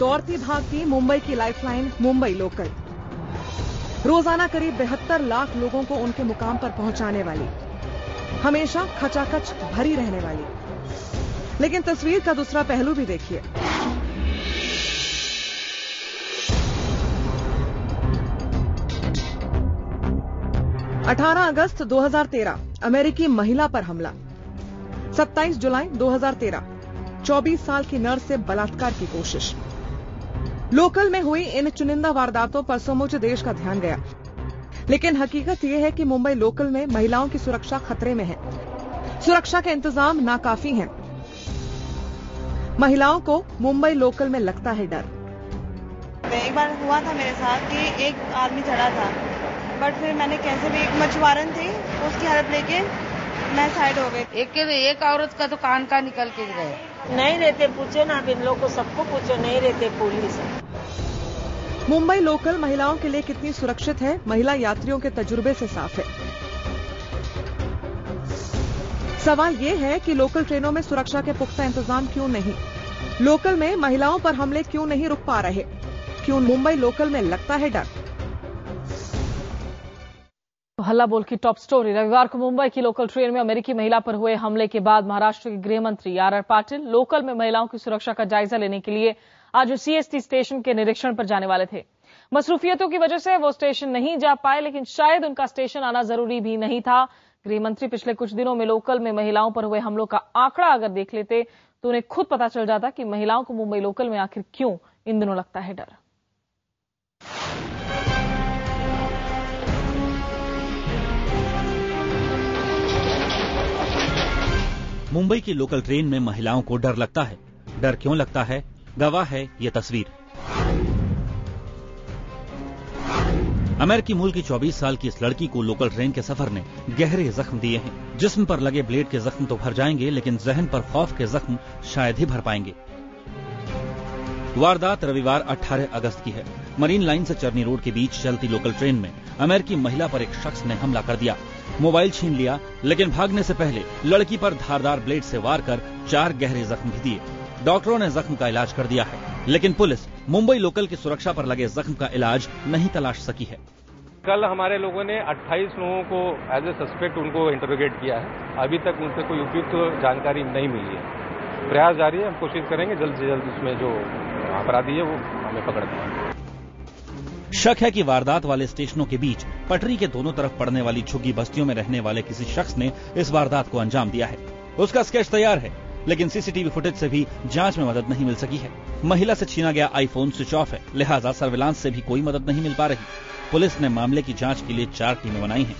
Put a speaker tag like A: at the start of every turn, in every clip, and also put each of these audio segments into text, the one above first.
A: दौड़ती भागती मुंबई की लाइफलाइन मुंबई लोकल, रोजाना करीब 72 लाख लोगों को उनके मुकाम पर पहुंचाने वाली, हमेशा खचाखच भरी रहने वाली। लेकिन तस्वीर का दूसरा पहलू भी देखिए। अठारह अगस्त 2013 अमेरिकी महिला पर हमला। 27 जुलाई 2013 24 साल की नर्स से बलात्कार की कोशिश। लोकल में हुई इन चुनिंदा वारदातों पर समूचे देश का ध्यान गया। लेकिन हकीकत यह है कि मुंबई लोकल में महिलाओं की सुरक्षा खतरे में है। सुरक्षा के इंतजाम नाकाफी हैं। महिलाओं को मुंबई लोकल में लगता है डर।
B: एक बार हुआ था मेरे साथ कि एक आदमी चढ़ा था, बट फिर मैंने कैसे भी, एक मछुआरन थी, उसकी हेल्प लेके मैं साइड हो गई।
C: एक औरत का तो कान का निकल के गए।
D: नहीं रहते, पूछो ना, इन लोग को सबको पूछो, नहीं रहते पुलिस।
A: मुंबई लोकल महिलाओं के लिए कितनी सुरक्षित है, महिला यात्रियों के तजुर्बे से साफ है। सवाल यह है कि लोकल ट्रेनों में सुरक्षा के पुख्ता इंतजाम क्यों नहीं? लोकल में महिलाओं पर हमले क्यों नहीं रुक पा रहे? क्यों मुंबई लोकल में लगता है डर?
E: हल्ला बोल की टॉप स्टोरी। रविवार को मुंबई की लोकल ट्रेन में अमेरिकी महिला पर हुए हमले के बाद महाराष्ट्र के गृह मंत्री आर पाटिल लोकल में महिलाओं की सुरक्षा का जायजा लेने के लिए आज सीएसटी स्टेशन के निरीक्षण पर जाने वाले थे। मसरूफियतों की वजह से वो स्टेशन नहीं जा पाए, लेकिन शायद उनका स्टेशन आना जरूरी भी नहीं था। गृह मंत्री पिछले कुछ दिनों में लोकल में महिलाओं पर हुए हमलों का आंकड़ा अगर देख लेते तो उन्हें खुद पता चल जाता कि महिलाओं को मुंबई लोकल में आखिर क्यों इन दिनों लगता है डर।
F: मुंबई की लोकल ट्रेन में महिलाओं को डर लगता है। डर क्यों लगता है, गवाह है ये तस्वीर। अमेरिकी मूल की 24 साल की इस लड़की को लोकल ट्रेन के सफर ने गहरे जख्म दिए हैं। जिस्म पर लगे ब्लेड के जख्म तो भर जाएंगे, लेकिन जहन पर खौफ के जख्म शायद ही भर पाएंगे। वारदात रविवार 18 अगस्त की है। मरीन लाइन से चरनी रोड के बीच चलती लोकल ट्रेन में अमेरिकी महिला पर एक शख्स ने हमला कर दिया, मोबाइल छीन लिया, लेकिन भागने से पहले लड़की पर धारदार ब्लेड से वार कर 4 गहरे जख्म भी दिए। डॉक्टरों ने जख्म का इलाज कर दिया है, लेकिन पुलिस मुंबई लोकल की सुरक्षा पर लगे जख्म का इलाज नहीं तलाश सकी है।
G: कल हमारे लोगों ने 28 लोगों को एज ए सस्पेक्ट उनको इंटरोगेट किया है। अभी तक उनसे कोई उपयुक्त जानकारी नहीं मिली है। प्रयास जारी है, हम कोशिश करेंगे जल्द से जल्द उसमें जो अपराधी है वो हमें पकड़ पाए।
F: शक है कि वारदात वाले स्टेशनों के बीच पटरी के दोनों तरफ पड़ने वाली झुग्गी बस्तियों में रहने वाले किसी शख्स ने इस वारदात को अंजाम दिया है। उसका स्केच तैयार है, लेकिन सीसीटीवी फुटेज से भी जांच में मदद नहीं मिल सकी है। महिला से छीना गया आईफोन स्विच ऑफ है, लिहाजा सर्विलांस से भी कोई मदद नहीं मिल पा रही। पुलिस ने मामले की जांच के लिए 4 टीमें बनाई हैं।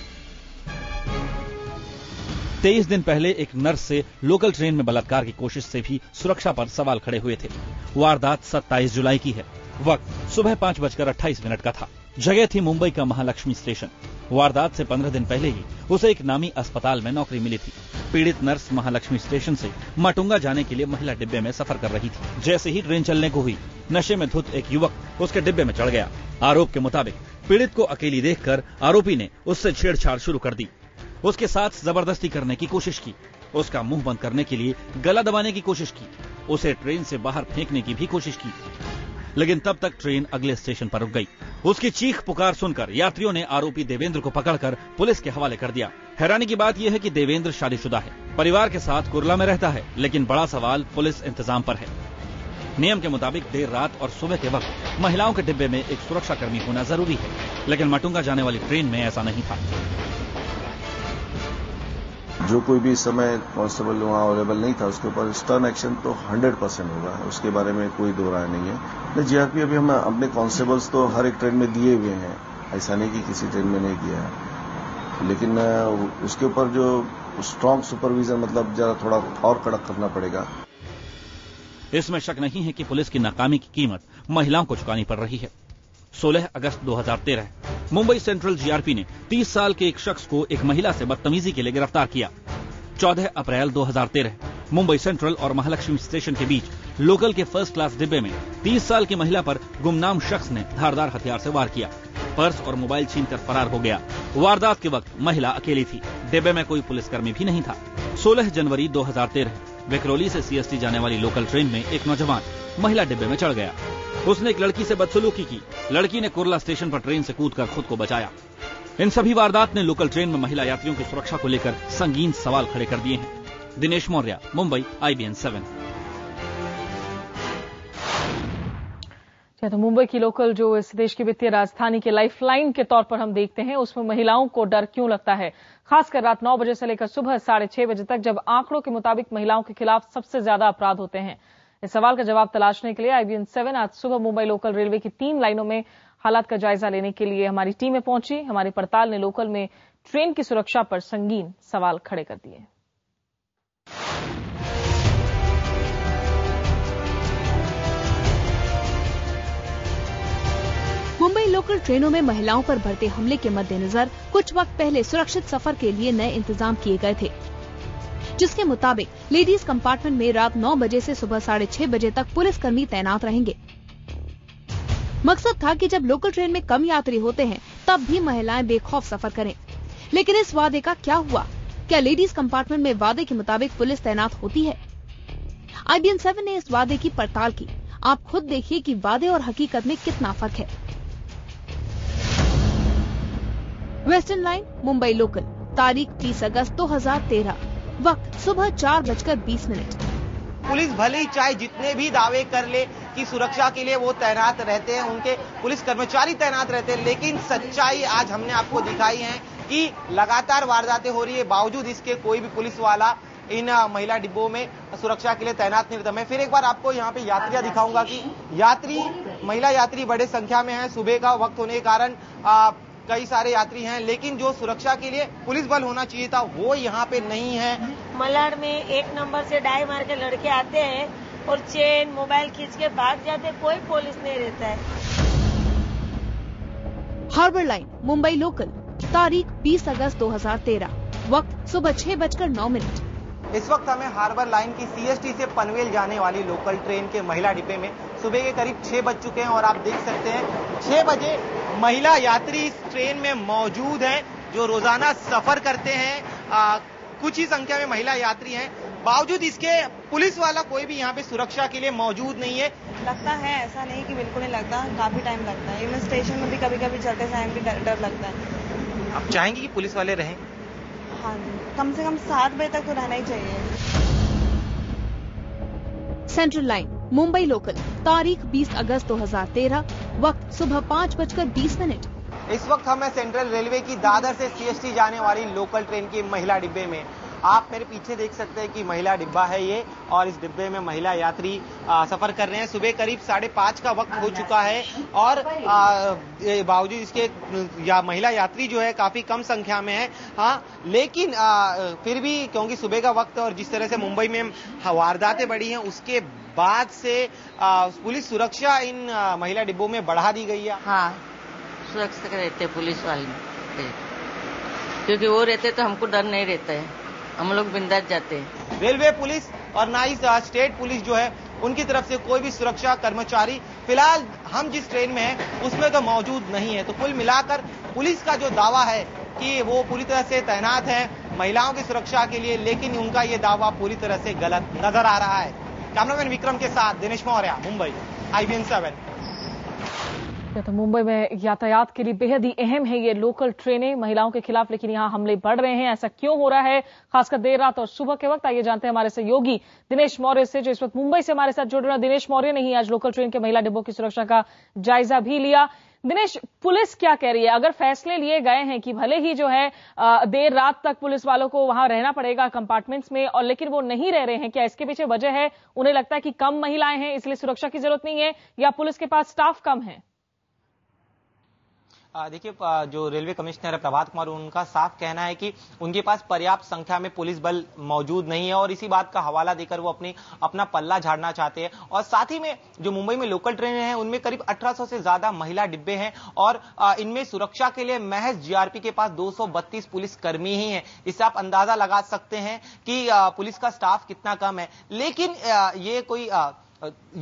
F: 23 दिन पहले एक नर्स से लोकल ट्रेन में बलात्कार की कोशिश से भी सुरक्षा पर सवाल खड़े हुए थे। वारदात 27 जुलाई की है। वक्त सुबह 5:28 का था। जगह थी मुंबई का महालक्ष्मी स्टेशन। वारदात से 15 दिन पहले ही उसे एक नामी अस्पताल में नौकरी मिली थी। पीड़ित नर्स महालक्ष्मी स्टेशन से माटुंगा जाने के लिए महिला डिब्बे में सफर कर रही थी। जैसे ही ट्रेन चलने को हुई, नशे में धुत एक युवक उसके डिब्बे में चढ़ गया। आरोप के मुताबिक पीड़ित को अकेली देखकर आरोपी ने उससे छेड़छाड़ शुरू कर दी। उसके साथ जबरदस्ती करने की कोशिश की, उसका मुंह बंद करने के लिए गला दबाने की कोशिश की, उसे ट्रेन से बाहर फेंकने की भी कोशिश की, लेकिन तब तक ट्रेन अगले स्टेशन पर रुक गई। उसकी चीख पुकार सुनकर यात्रियों ने आरोपी देवेंद्र को पकड़कर पुलिस के हवाले कर दिया। हैरानी की बात यह है कि देवेंद्र शादीशुदा है, परिवार के साथ कुर्ला में रहता है, लेकिन बड़ा सवाल पुलिस इंतजाम पर है। नियम के मुताबिक देर रात और सुबह के वक्त महिलाओं के डिब्बे में एक सुरक्षा कर्मी होना जरूरी है, लेकिन माटुंगा जाने वाली ट्रेन में ऐसा नहीं था।
H: जो कोई भी समय कांस्टेबल वहाँ अवेलेबल नहीं था, उसके ऊपर स्टर्न एक्शन तो 100% होगा, उसके बारे में कोई दो राय नहीं है। जीआरपी अभी हम अपने कांस्टेबल्स तो हर एक ट्रेन में दिए हुए हैं, ऐसा नहीं कि किसी ट्रेन में नहीं दिया है, लेकिन उसके ऊपर जो स्ट्रांग सुपरविजन, मतलब जरा थोड़ा और कड़क करना पड़ेगा।
F: इसमें शक नहीं है कि पुलिस की नाकामी की कीमत महिलाओं को चुकानी पड़ रही है। 16 अगस्त 2013 मुंबई सेंट्रल जीआरपी ने 30 साल के एक शख्स को एक महिला से बदतमीजी के लिए गिरफ्तार किया। 14 अप्रैल 2013 मुंबई सेंट्रल और महालक्ष्मी स्टेशन के बीच लोकल के फर्स्ट क्लास डिब्बे में 30 साल की महिला पर गुमनाम शख्स ने धारदार हथियार से वार किया। पर्स और मोबाइल छीनकर फरार हो गया। वारदात के वक्त महिला अकेली थी, डिब्बे में कोई पुलिसकर्मी भी नहीं था। 16 जनवरी 2013 विक्रोली से सीएसटी जाने वाली लोकल ट्रेन में एक नौजवान महिला डिब्बे में चढ़ गया। उसने एक लड़की से बदसलूकी की। लड़की ने कुर्ला स्टेशन पर ट्रेन से कूदकर खुद को बचाया। इन सभी वारदात ने लोकल ट्रेन में महिला यात्रियों की सुरक्षा को लेकर संगीन सवाल खड़े कर दिए हैं। दिनेश मौर्य, मुंबई, IBN 7।
E: तो मुंबई की लोकल जो इस देश की वित्तीय राजधानी के लाइफलाइन के तौर पर हम देखते हैं, उसमें महिलाओं को डर क्यों लगता है, खासकर रात 9 बजे से लेकर सुबह 6:30 बजे तक, जब आंकड़ों के मुताबिक महिलाओं के खिलाफ सबसे ज्यादा अपराध होते हैं। इस सवाल का जवाब तलाशने के लिए IBN 7 आज सुबह मुंबई लोकल रेलवे की 3 लाइनों में हालात का जायजा लेने के लिए हमारी टीमें पहुंची। हमारी पड़ताल ने लोकल में ट्रेन की सुरक्षा पर संगीन सवाल खड़े कर दिए।
I: मुंबई लोकल ट्रेनों में महिलाओं पर बढ़ते हमले के मद्देनजर कुछ वक्त पहले सुरक्षित सफर के लिए नए इंतजाम किए गए थे, जिसके मुताबिक लेडीज कंपार्टमेंट में रात 9 बजे से सुबह 6:30 बजे तक पुलिसकर्मी तैनात रहेंगे। मकसद था कि जब लोकल ट्रेन में कम यात्री होते हैं तब भी महिलाएं बेखौफ सफर करें। लेकिन इस वादे का क्या हुआ? क्या लेडीज कंपार्टमेंट में वादे के मुताबिक पुलिस तैनात होती है? IBN 7 ने इस वादे की पड़ताल की। आप खुद देखिए कि वादे और हकीकत में कितना फर्क है। वेस्टर्न लाइन मुंबई लोकल, तारीख 30 अगस्त 2013, वक्त सुबह 4:20।
J: पुलिस भले ही चाहे जितने भी दावे कर ले कि सुरक्षा के लिए वो तैनात रहते हैं, उनके पुलिस कर्मचारी तैनात रहते हैं, लेकिन सच्चाई आज हमने आपको दिखाई है कि लगातार वारदातें हो रही है। बावजूद इसके कोई भी पुलिस वाला इन महिला डिब्बों में सुरक्षा के लिए तैनात नहीं रहता। मैं फिर एक बार आपको यहाँ पे यात्रियां दिखाऊंगा कि महिला यात्री बड़े संख्या में है। सुबह का वक्त होने के कारण कई सारे यात्री हैं, लेकिन जो सुरक्षा के लिए पुलिस बल होना चाहिए था वो यहाँ पे नहीं है।
D: मलाड में 1 नंबर से डाई मार के लड़के आते हैं और चेन मोबाइल खींच के भाग जाते, कोई पुलिस नहीं रहता है।
I: हार्बर लाइन मुंबई लोकल, तारीख 20 अगस्त 2013, वक्त सुबह 6:09।
J: इस वक्त हमें हार्बर लाइन की CST से पनवेल जाने वाली लोकल ट्रेन के महिला डिब्बे में सुबह के करीब 6 बज चुके हैं और आप देख सकते हैं 6 बजे महिला यात्री इस ट्रेन में मौजूद हैं जो रोजाना सफर करते हैं। कुछ ही संख्या में महिला यात्री हैं, बावजूद इसके पुलिस वाला कोई भी यहाँ पे सुरक्षा के लिए मौजूद नहीं है।
B: लगता है, ऐसा नहीं कि बिल्कुल नहीं लगता, काफी टाइम लगता है। इवन स्टेशन में भी कभी कभी चलते टाइम भी डर लगता है।
J: आप चाहेंगे कि पुलिस वाले रहें?
B: हाँ जी, कम से कम 7 बजे तक तो रहना ही चाहिए।
I: सेंट्रल लाइन मुंबई लोकल, तारीख 20 अगस्त 2013, वक्त सुबह 5:20।
J: इस वक्त हमें सेंट्रल रेलवे की दादर से CST जाने वाली लोकल ट्रेन की महिला डिब्बे में, आप मेरे पीछे देख सकते हैं कि महिला डिब्बा है ये, और इस डिब्बे में महिला यात्री सफर कर रहे हैं। सुबह करीब 5:30 का वक्त हो चुका है और बावजूद इसके महिला यात्री जो है काफी कम संख्या में है। हाँ, लेकिन फिर भी क्योंकि सुबह का वक्त और जिस तरह से मुंबई में वारदातें बढ़ी हैं, उसके बाद से पुलिस सुरक्षा इन महिला डिब्बों में बढ़ा दी गई है।
C: हाँ, सुरक्षित रहते पुलिस वाले, क्योंकि वो रहते तो हमको डर नहीं रहता है, हम लोग बिंदास जाते हैं।
J: रेलवे पुलिस और ना ही स्टेट पुलिस जो है उनकी तरफ से कोई भी सुरक्षा कर्मचारी फिलहाल हम जिस ट्रेन में है उसमें तो मौजूद नहीं है। तो कुल मिलाकर पुलिस का जो दावा है कि वो पूरी तरह से तैनात है महिलाओं की सुरक्षा के लिए, लेकिन उनका ये दावा पूरी तरह से गलत नजर आ रहा है। कैमरामैन विक्रम के साथ दिनेश मौर्य, मुंबई, IBN 7।
E: तो मुंबई में यातायात के लिए बेहद ही अहम है ये लोकल ट्रेनें महिलाओं के खिलाफ, लेकिन यहाँ हमले बढ़ रहे हैं। ऐसा क्यों हो रहा है, खासकर देर रात और सुबह के वक्त? आइए जानते हैं हमारे सहयोगी दिनेश मौर्य से, जो इस वक्त मुंबई से हमारे साथ जुड़ रहे हैं। दिनेश मौर्य ने ही आज लोकल ट्रेन के महिला डिब्बों की सुरक्षा का जायजा भी लिया। दिनेश, पुलिस क्या कह रही है? अगर फैसले लिए गए हैं कि भले ही जो है देर रात तक पुलिस वालों को वहां रहना पड़ेगा कंपार्टमेंट्स में, और लेकिन वो नहीं रह रहे हैं, क्या इसके पीछे वजह है? उन्हें लगता है कि कम महिलाएं हैं इसलिए सुरक्षा की जरूरत नहीं है, या पुलिस के पास स्टाफ कम है?
J: देखिए, जो रेलवे कमिश्नर है प्रभात कुमार, उनका साफ कहना है कि उनके पास पर्याप्त संख्या में पुलिस बल मौजूद नहीं है और इसी बात का हवाला देकर वो अपना पल्ला झाड़ना चाहते हैं। और साथ ही में जो मुंबई में लोकल ट्रेनें हैं उनमें करीब 1800 से ज्यादा महिला डिब्बे हैं और इनमें सुरक्षा के लिए महज जीआरपी के पास 232 पुलिस कर्मी ही हैं। इससे आप अंदाजा लगा सकते हैं कि पुलिस का स्टाफ कितना कम है। लेकिन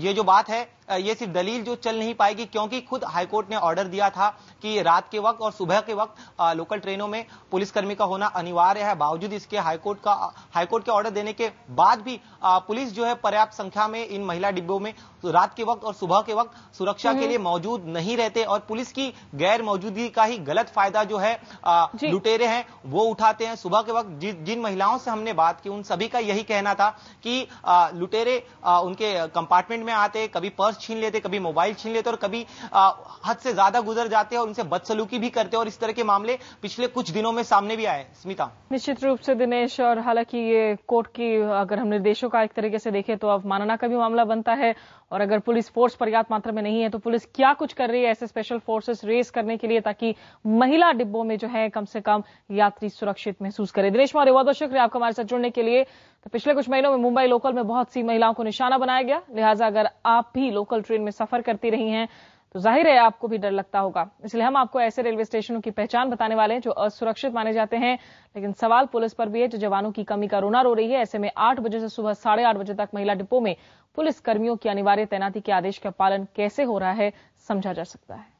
J: ये जो बात है ये सिर्फ दलील जो चल नहीं पाएगी, क्योंकि खुद हाईकोर्ट ने ऑर्डर दिया था कि रात के वक्त और सुबह के वक्त लोकल ट्रेनों में पुलिसकर्मी का होना अनिवार्य है। बावजूद इसके हाईकोर्ट के ऑर्डर देने के बाद भी पुलिस जो है पर्याप्त संख्या में इन महिला डिब्बों में रात के वक्त और सुबह के वक्त सुरक्षा के लिए मौजूद नहीं रहते और पुलिस की गैर मौजूदगी का ही गलत फायदा जो है लुटेरे हैं वो उठाते हैं। सुबह के वक्त जिन महिलाओं से हमने बात की उन सभी का यही कहना था कि लुटेरे उनके कंपार्टमेंट में आते, कभी पर्स छीन लेते, कभी मोबाइल छीन लेते और कभी हद से ज्यादा गुजर जाते और उनसे बदसलूकी भी करते और इस तरह के मामले पिछले कुछ दिनों में सामने भी आए। स्मिता,
E: निश्चित रूप से दिनेश, और हालांकि ये कोर्ट की अगर हम निर्देशों का एक तरीके से देखें तो अवमानना का भी मामला बनता है और अगर पुलिस फोर्स पर्याप्त मात्रा में नहीं है तो पुलिस क्या कुछ कर रही है ऐसे स्पेशल फोर्सेस रेस करने के लिए ताकि महिला डिब्बों में जो है कम से कम यात्री सुरक्षित महसूस करें। दिनेश मौर्य, बहुत बहुत शुक्रिया आपका हमारे साथ जुड़ने के लिए। तो पिछले कुछ महीनों में मुंबई लोकल में बहुत सी महिलाओं को निशाना बनाया गया, लिहाजा अगर आप भी लोकल ट्रेन में सफर करती रही हैं तो जाहिर है आपको भी डर लगता होगा। इसलिए हम आपको ऐसे रेलवे स्टेशनों की पहचान बताने वाले हैं जो असुरक्षित माने जाते हैं, लेकिन सवाल पुलिस पर भी है जो जवानों की कमी का रोना रो रही है। ऐसे में 8 बजे से सुबह 8:30 बजे तक महिला डिब्बों में पुलिस कर्मियों की अनिवार्य तैनाती के आदेश का पालन कैसे हो रहा है समझा जा सकता है।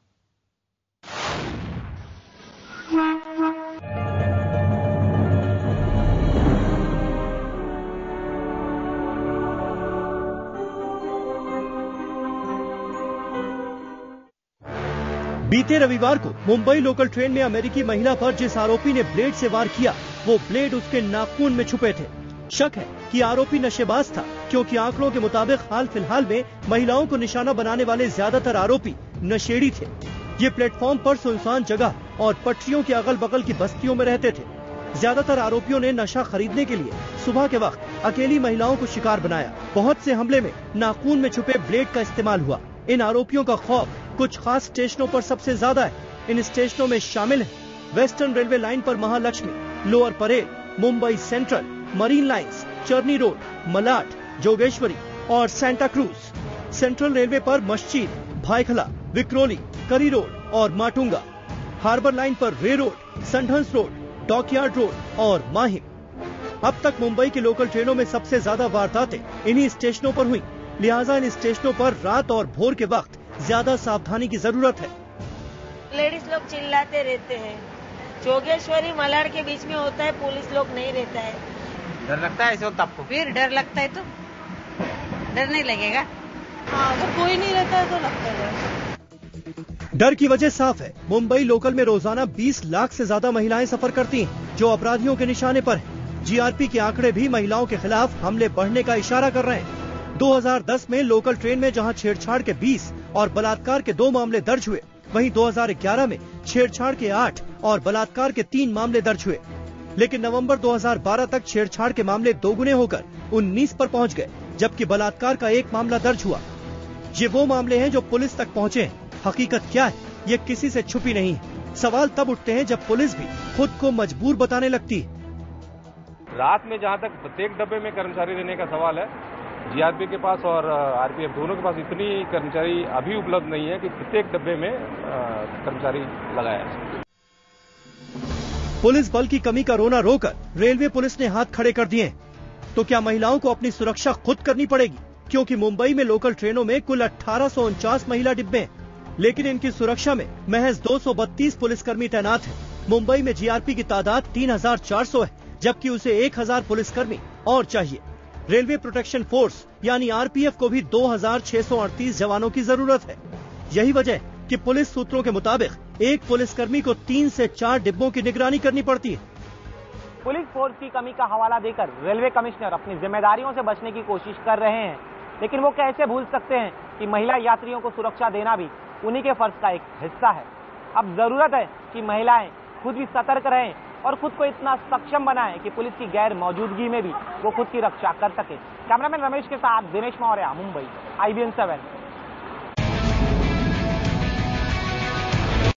K: बीते रविवार को मुंबई लोकल ट्रेन में अमेरिकी महिला पर जिस आरोपी ने ब्लेड से वार किया वो ब्लेड उसके नाखून में छुपे थे। शक है कि आरोपी नशेबाज था, क्योंकि आंकड़ों के मुताबिक हाल फिलहाल में महिलाओं को निशाना बनाने वाले ज्यादातर आरोपी नशेड़ी थे। ये प्लेटफॉर्म पर सुनसान जगह और पटरियों के अगल बगल की बस्तियों में रहते थे। ज्यादातर आरोपियों ने नशा खरीदने के लिए सुबह के वक्त अकेली महिलाओं को शिकार बनाया। बहुत से हमले में नाखून में छुपे ब्लेड का इस्तेमाल हुआ। इन आरोपियों का खौफ कुछ खास स्टेशनों पर सबसे ज्यादा है। इन स्टेशनों में शामिल है वेस्टर्न रेलवे लाइन पर Mahalakshmi, lower Parel, Mumbai central, marine lines, Charni road, Malad, Jogeshwari और सेंटा क्रूज। सेंट्रल रेलवे पर मस्जिद, भायखला, विक्रोली, करी रोड और माटुंगा। हार्बर लाइन पर रे रोड, संढंस रोड, डॉकयार्ड रोड और माहिम। अब तक मुंबई की लोकल ट्रेनों में सबसे ज्यादा वारदातें इन्हीं स्टेशनों पर हुई, लिहाजा इन स्टेशनों पर रात और भोर के वक्त ज्यादा सावधानी की जरूरत है।
D: लेडीज लोग चिल्लाते रहते हैं, जोगेश्वरी मलाड के बीच में होता है, पुलिस लोग नहीं रहता है।
J: डर लगता है इस वक्त आपको?
B: फिर डर लगता है तो डर नहीं लगेगा? हाँ, अगर कोई नहीं रहता है तो लगता है।
K: डर की वजह साफ है। मुंबई लोकल में रोजाना 20 लाख से ज्यादा महिलाएं सफर करती हैं, जो अपराधियों के निशाने पर है। जीआरपी के आंकड़े भी महिलाओं के खिलाफ हमले बढ़ने का इशारा कर रहे हैं। 2010 में लोकल ट्रेन में जहां छेड़छाड़ के 20 और बलात्कार के 2 मामले दर्ज हुए, वहीं 2011 में छेड़छाड़ के 8 और बलात्कार के 3 मामले दर्ज हुए। लेकिन नवंबर 2012 तक छेड़छाड़ के मामले दोगुने होकर 19 पर पहुंच गए, जबकि बलात्कार का 1 मामला दर्ज हुआ। ये वो मामले हैं जो पुलिस तक पहुंचे हैं। हकीकत क्या है, ये किसी से छुपी नहीं है। सवाल तब उठते हैं जब पुलिस भी खुद को मजबूर बताने लगती है।
G: रात में जहां तक प्रत्येक डब्बे में कर्मचारी रहने का सवाल है, जीआरपी के पास और आरपीएफ दोनों के पास इतनी कर्मचारी अभी उपलब्ध नहीं है कि प्रत्येक डब्बे में कर्मचारी लगाया है।
K: पुलिस बल की कमी का रोना रोकर रेलवे पुलिस ने हाथ खड़े कर दिए। तो क्या महिलाओं को अपनी सुरक्षा खुद करनी पड़ेगी? क्योंकि मुंबई में लोकल ट्रेनों में कुल 1849 महिला डिब्बे हैं, लेकिन इनकी सुरक्षा में महज 232 पुलिसकर्मी तैनात हैं। मुंबई में जीआरपी की तादाद 3400 है, जबकि उसे 1000 पुलिसकर्मी और चाहिए। रेलवे प्रोटेक्शन फोर्स यानी आरपीएफ को भी 2638 जवानों की जरूरत है। यही वजह है कि पुलिस सूत्रों के मुताबिक एक पुलिसकर्मी को 3 से 4 डिब्बों की निगरानी करनी पड़ती है।
J: पुलिस फोर्स की कमी का हवाला देकर रेलवे कमिश्नर अपनी जिम्मेदारियों से बचने की कोशिश कर रहे हैं, लेकिन वो कैसे भूल सकते हैं कि महिला यात्रियों को सुरक्षा देना भी उन्हीं के फर्ज का एक हिस्सा है। अब जरूरत है कि महिलाएं खुद भी सतर्क रहें और खुद को इतना सक्षम बनाएं कि पुलिस की गैर मौजूदगी में भी वो खुद की रक्षा कर सके। कैमरामैन रमेश के साथ दिनेश मौर्य, मुंबई, IBN 7।